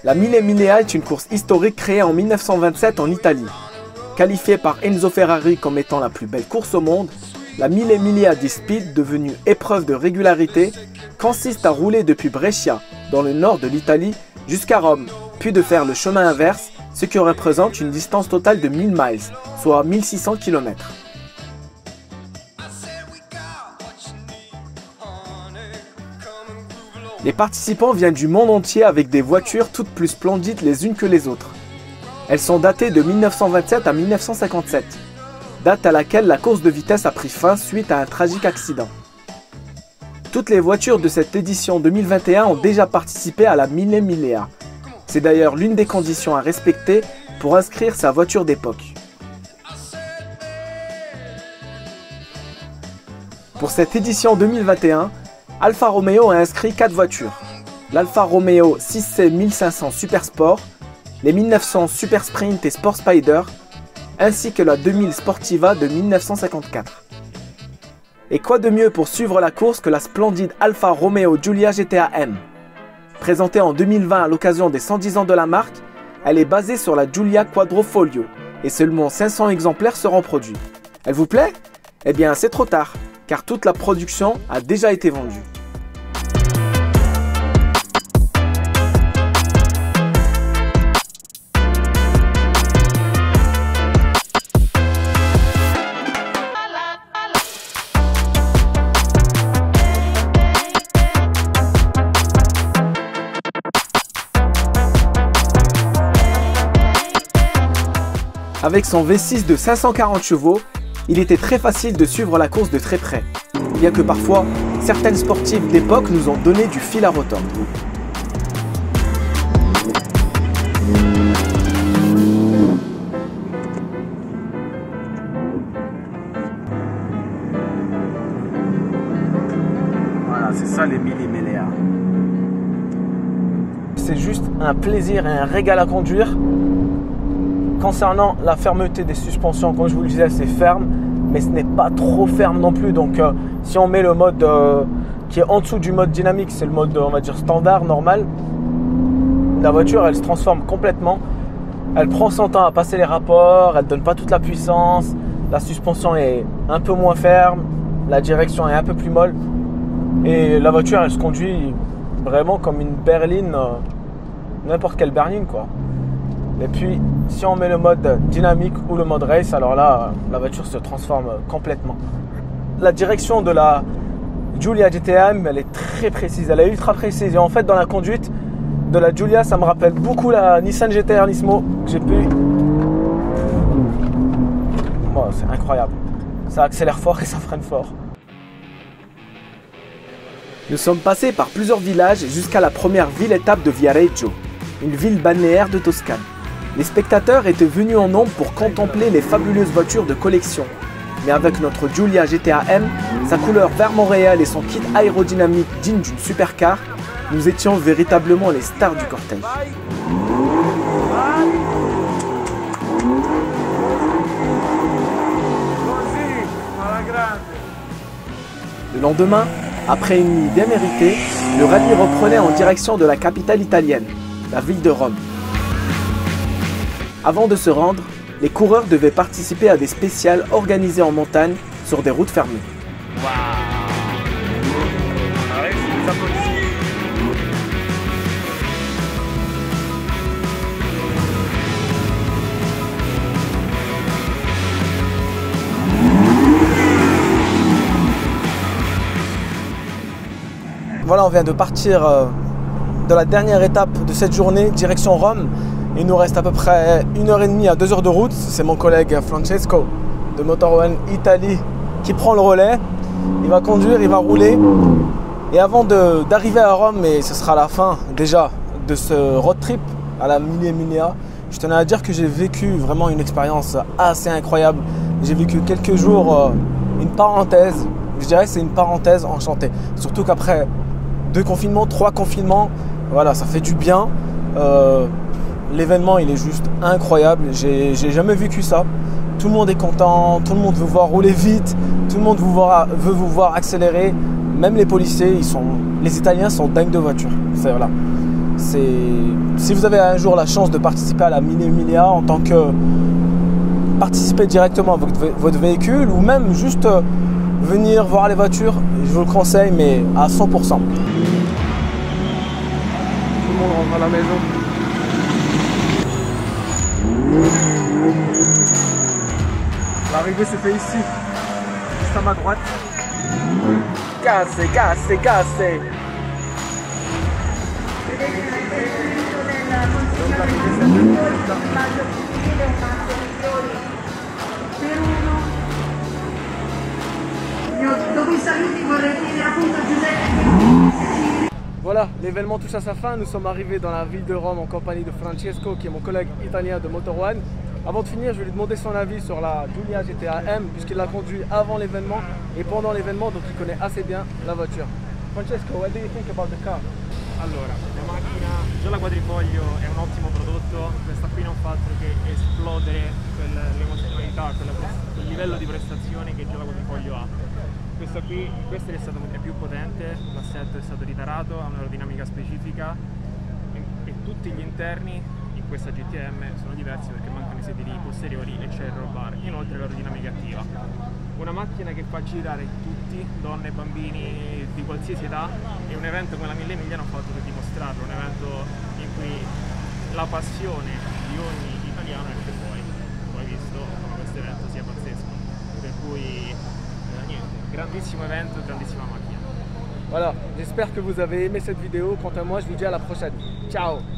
La Mille Miglia est une course historique créée en 1927 en Italie. Qualifiée par Enzo Ferrari comme étant la plus belle course au monde, la Mille Miglia di Speed, devenue épreuve de régularité, consiste à rouler depuis Brescia, dans le nord de l'Italie, jusqu'à Rome, puis de faire le chemin inverse, ce qui représente une distance totale de 1000 miles, soit 1600 km. Les participants viennent du monde entier avec des voitures toutes plus splendides les unes que les autres. Elles sont datées de 1927 à 1957, date à laquelle la course de vitesse a pris fin suite à un tragique accident. Toutes les voitures de cette édition 2021 ont déjà participé à la Mille Miglia. C'est d'ailleurs l'une des conditions à respecter pour inscrire sa voiture d'époque. Pour cette édition 2021, Alfa Romeo a inscrit 4 voitures. L'Alfa Romeo 6C 1500 Super Sport, les 1900 Super Sprint et Sport Spider, ainsi que la 2000 Sportiva de 1954. Et quoi de mieux pour suivre la course que la splendide Alfa Romeo Giulia GTA M. Présentée en 2020 à l'occasion des 110 ans de la marque, elle est basée sur la Giulia Quadrifoglio et seulement 500 exemplaires seront produits. Elle vous plaît? Eh bien c'est trop tard, car toute la production a déjà été vendue. Avec son V6 de 540 chevaux, il était très facile de suivre la course de très près, bien que parfois, certaines sportives d'époque nous ont donné du fil à retordre. Voilà, c'est ça les Mille Miglia. C'est juste un plaisir et un régal à conduire. Concernant la fermeté des suspensions, comme je vous le disais, c'est ferme, mais ce n'est pas trop ferme non plus. Donc si on met le mode qui est en dessous du mode dynamique, c'est le mode on va dire standard, normal, la voiture elle se transforme complètement. Elle prend son temps à passer les rapports, elle donne pas toute la puissance, la suspension est un peu moins ferme, la direction est un peu plus molle et la voiture elle se conduit vraiment comme une berline, n'importe quelle berline quoi. Et puis si on met le mode dynamique ou le mode race, alors là la voiture se transforme complètement. La direction de la Giulia GTM elle est très précise, elle est ultra précise et en fait dans la conduite de la Giulia ça me rappelle beaucoup la Nissan GT-R Nismo que j'ai pu. Oh, c'est incroyable, ça accélère fort et ça freine fort. Nous sommes passés par plusieurs villages jusqu'à la première ville étape de Viareggio, une ville balnéaire de Toscane. Les spectateurs étaient venus en nombre pour contempler les fabuleuses voitures de collection. Mais avec notre Giulia GTA M, sa couleur vert Montréal et son kit aérodynamique digne d'une supercar, nous étions véritablement les stars du cortège. Le lendemain, après une nuit bien méritée, le rallye reprenait en direction de la capitale italienne, la ville de Rome. Avant de se rendre, les coureurs devaient participer à des spéciales organisées en montagne sur des routes fermées. Wow. Voilà, on vient de partir de la dernière étape de cette journée, direction Rome. Il nous reste à peu près 1h30 à 2h de route. C'est mon collègue Francesco de Motor One Italie qui prend le relais. Il va conduire, il va rouler. Et avant d'arriver à Rome, et ce sera la fin déjà de ce road trip à la Mille Miglia, je tenais à dire que j'ai vécu vraiment une expérience assez incroyable. J'ai vécu quelques jours, une parenthèse, je dirais que c'est une parenthèse enchantée. Surtout qu'après 2 confinements, 3 confinements, voilà, ça fait du bien. L'événement, il est juste incroyable. J'ai jamais vécu ça. Tout le monde est content, tout le monde veut voir rouler vite, tout le monde veut vous voir accélérer. Même les policiers, les Italiens sont dingues de voitures. Voilà. Si vous avez un jour la chance de participer à la Mille Emilia en tant que participer directement avec votre véhicule ou même juste venir voir les voitures, je vous le conseille, mais à 100%. Tout le monde rentre à la maison. L'arrivée s'est fait ici, juste à ma droite. Casse, casse, casse. Voilà, l'événement touche à sa fin. Nous sommes arrivés dans la ville de Rome en compagnie de Francesco, qui est mon collègue italien de Motor One. Avant de finir, je vais lui demander son avis sur la Giulia GTA M, puisqu'il l'a conduit avant l'événement et pendant l'événement, donc il connaît assez bien la voiture. Francesco, what do you think about the car? Allora, la macchina, già la quadrifoglio è un ottimo prodotto, questa qui non fa altro che esplodere l'emozionalità, quel livello di prestazione che già la quadrifoglio ha. Questa è più potente, l'assetto è stato ritarato, ha un'aerodinamica specifica e tutti gli interni in questa GTM sono diversi perché mancano i sedili posteriori e c'è il roll bar, inoltre l'aerodinamica è attiva. Una macchina che fa girare tutti, donne e bambini di qualsiasi età, e un evento come la Mille Emilia non fa altro che dimostrarlo, un evento in cui la passione di ogni italiano esce fuori. Come hai visto, questo evento sia pazzesco, per cui niente, grandissimo evento, grandissima macchina. Voilà, j'espère que vous avez aimé cette vidéo. Quant à moi, je vous dis à la prochaine. Ciao!